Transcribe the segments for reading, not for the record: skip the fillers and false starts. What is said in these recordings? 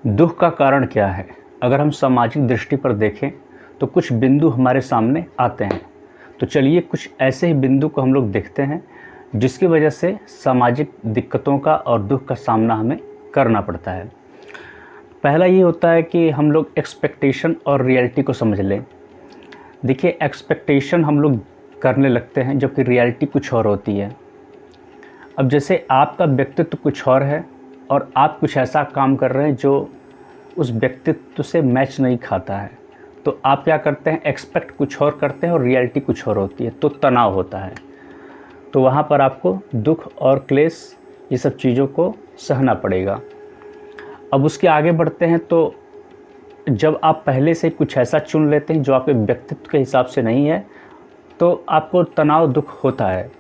दुख का कारण क्या है? अगर हम सामाजिक दृष्टि पर देखें तो कुछ बिंदु हमारे सामने आते हैं। तो चलिए कुछ ऐसे ही बिंदु को हम लोग देखते हैं जिसकी वजह से सामाजिक दिक्कतों का और दुख का सामना हमें करना पड़ता है। पहला ये होता है कि हम लोग एक्सपेक्टेशन और रियलिटी को समझ लें। देखिए, एक्सपेक्टेशन हम लोग करने लगते हैं जबकि रियलिटी कुछ और होती है। अब जैसे आपका व्यक्तित्व कुछ और है और आप कुछ ऐसा काम कर रहे हैं जो उस व्यक्तित्व से मैच नहीं खाता है, तो आप क्या करते हैं, एक्सपेक्ट कुछ और करते हैं और रियलिटी कुछ और होती है, तो तनाव होता है। तो वहाँ पर आपको दुख और क्लेश ये सब चीज़ों को सहना पड़ेगा। अब उसके आगे बढ़ते हैं तो जब आप पहले से कुछ ऐसा चुन लेते हैं जो आपके व्यक्तित्व के हिसाब से नहीं है, तो आपको तनाव दुख होता है।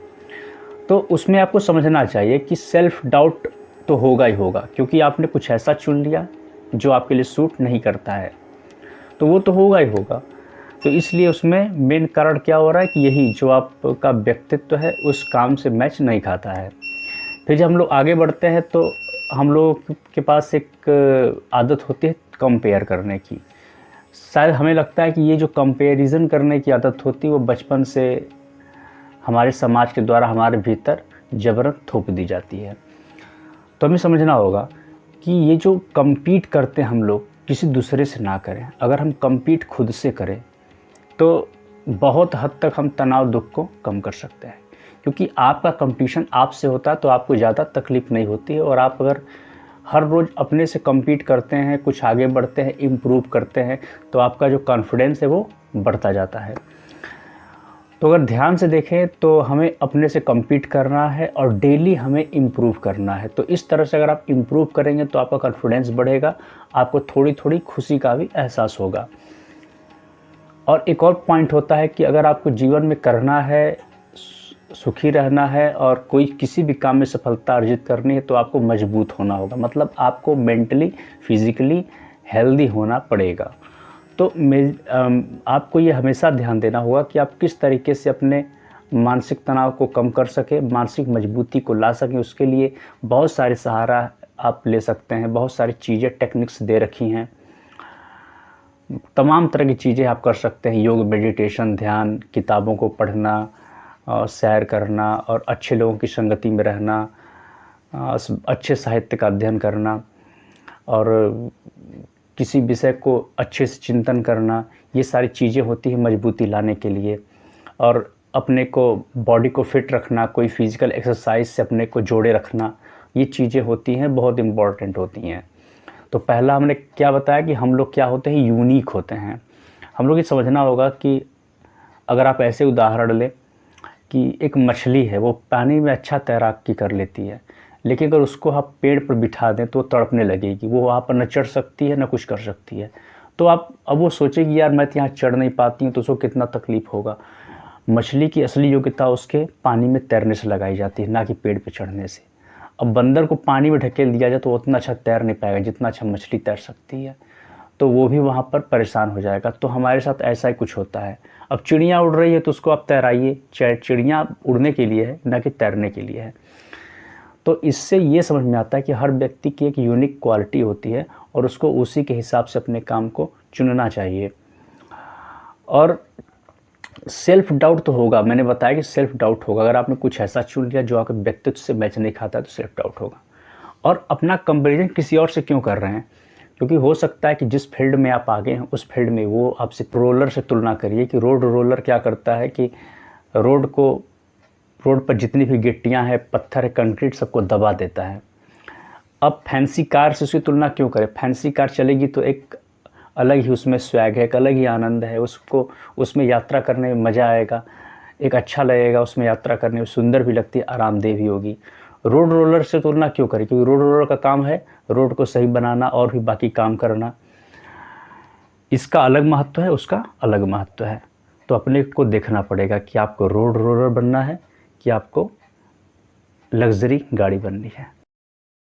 तो उसमें आपको समझना चाहिए कि सेल्फ डाउट तो होगा ही होगा, क्योंकि आपने कुछ ऐसा चुन लिया जो आपके लिए सूट नहीं करता है, तो वो तो होगा ही होगा। तो इसलिए उसमें मेन कारण क्या हो रहा है कि यही जो आपका व्यक्तित्व है उस काम से मैच नहीं खाता है। फिर जब हम लोग आगे बढ़ते हैं तो हम लोग के पास एक आदत होती है कंपेयर करने की। शायद हमें लगता है कि ये जो कंपैरिजन करने की आदत होती है वो बचपन से हमारे समाज के द्वारा हमारे भीतर जबरन थोप दी जाती है। तो हमें समझना होगा कि ये जो compete करते हैं हम लोग, किसी दूसरे से ना करें। अगर हम compete खुद से करें तो बहुत हद तक हम तनाव दुख को कम कर सकते हैं, क्योंकि आपका कंपटीशन आपसे होता है तो आपको ज़्यादा तकलीफ़ नहीं होती है। और आप अगर हर रोज़ अपने से compete करते हैं, कुछ आगे बढ़ते हैं, इम्प्रूव करते हैं, तो आपका जो कॉन्फिडेंस है वो बढ़ता जाता है। तो अगर ध्यान से देखें तो हमें अपने से compete करना है और डेली हमें इम्प्रूव करना है। तो इस तरह से अगर आप इम्प्रूव करेंगे तो आपका कॉन्फिडेंस बढ़ेगा, आपको थोड़ी थोड़ी खुशी का भी एहसास होगा। और एक और पॉइंट होता है कि अगर आपको जीवन में करना है, सुखी रहना है और कोई किसी भी काम में सफलता अर्जित करनी है, तो आपको मजबूत होना होगा। मतलब आपको मेंटली फिज़िकली हेल्दी होना पड़ेगा। तो आपको ये हमेशा ध्यान देना होगा कि आप किस तरीके से अपने मानसिक तनाव को कम कर सकें, मानसिक मजबूती को ला सकें। उसके लिए बहुत सारे सहारा आप ले सकते हैं, बहुत सारी चीज़ें टेक्निक्स दे रखी हैं, तमाम तरह की चीज़ें आप कर सकते हैं। योग, मेडिटेशन, ध्यान, किताबों को पढ़ना और सैर करना और अच्छे लोगों की संगति में रहना, अच्छे साहित्य का अध्ययन करना और किसी विषय को अच्छे से चिंतन करना, ये सारी चीज़ें होती हैं मजबूती लाने के लिए। और अपने को बॉडी को फिट रखना, कोई फिज़िकल एक्सरसाइज से अपने को जोड़े रखना, ये चीज़ें होती हैं, बहुत इम्पॉर्टेंट होती हैं। तो पहला हमने क्या बताया कि हम लोग क्या होते हैं, यूनिक होते हैं। हम लोग ये समझना होगा कि अगर आप ऐसे उदाहरण लें कि एक मछली है, वो पानी में अच्छा तैराकी कर लेती है, लेकिन अगर उसको आप पेड़ पर बिठा दें तो तड़पने लगेगी, वो वहाँ पर न चढ़ सकती है न कुछ कर सकती है। तो आप अब वो सोचेगी यार मैं तो यहाँ चढ़ नहीं पाती हूँ, तो उसको कितना तकलीफ़ होगा। मछली की असली योग्यता उसके पानी में तैरने से लगाई जाती है, ना कि पेड़ पे चढ़ने से। अब बंदर को पानी में ढकेल दिया जाए तो उतना अच्छा तैर नहीं पाएगा जितना अच्छा मछली तैर सकती है, तो वो भी वहाँ पर परेशान हो जाएगा। तो हमारे साथ ऐसा ही कुछ होता है। अब चिड़िया उड़ रही है तो उसको आप तैराइए, चिड़िया उड़ने के लिए है ना कि तैरने के लिए है। तो इससे ये समझ में आता है कि हर व्यक्ति की एक यूनिक क्वालिटी होती है और उसको उसी के हिसाब से अपने काम को चुनना चाहिए। और सेल्फ डाउट तो होगा, मैंने बताया कि सेल्फ डाउट होगा। अगर आपने कुछ ऐसा चुन लिया जो आपके व्यक्तित्व से मैच नहीं खाता है तो सेल्फ डाउट होगा। और अपना कंपैरिजन किसी और से क्यों कर रहे हैं, क्योंकि हो सकता है कि जिस फील्ड में आप आगे हैं उस फील्ड में वो आपसे रोलर से तुलना करिए कि रोड रोलर क्या करता है कि रोड पर जितनी भी गिट्टियां हैं, पत्थर है, कंक्रीट, सबको दबा देता है। अब फैंसी कार से उसकी तुलना क्यों करें? फैंसी कार चलेगी तो एक अलग ही उसमें स्वैग है, एक अलग ही आनंद है, उसको उसमें यात्रा करने में मज़ा आएगा, एक अच्छा लगेगा उसमें यात्रा करने में, सुंदर भी लगती है, आरामदेह भी होगी। रोड रोलर से तुलना क्यों करें? क्योंकि रोड रोलर का काम है रोड को सही बनाना और भी बाकी काम करना। इसका अलग महत्व है, उसका अलग महत्व है। तो अपने को देखना पड़ेगा कि आपको रोड रोलर बनना है कि आपको लग्जरी गाड़ी बननी है।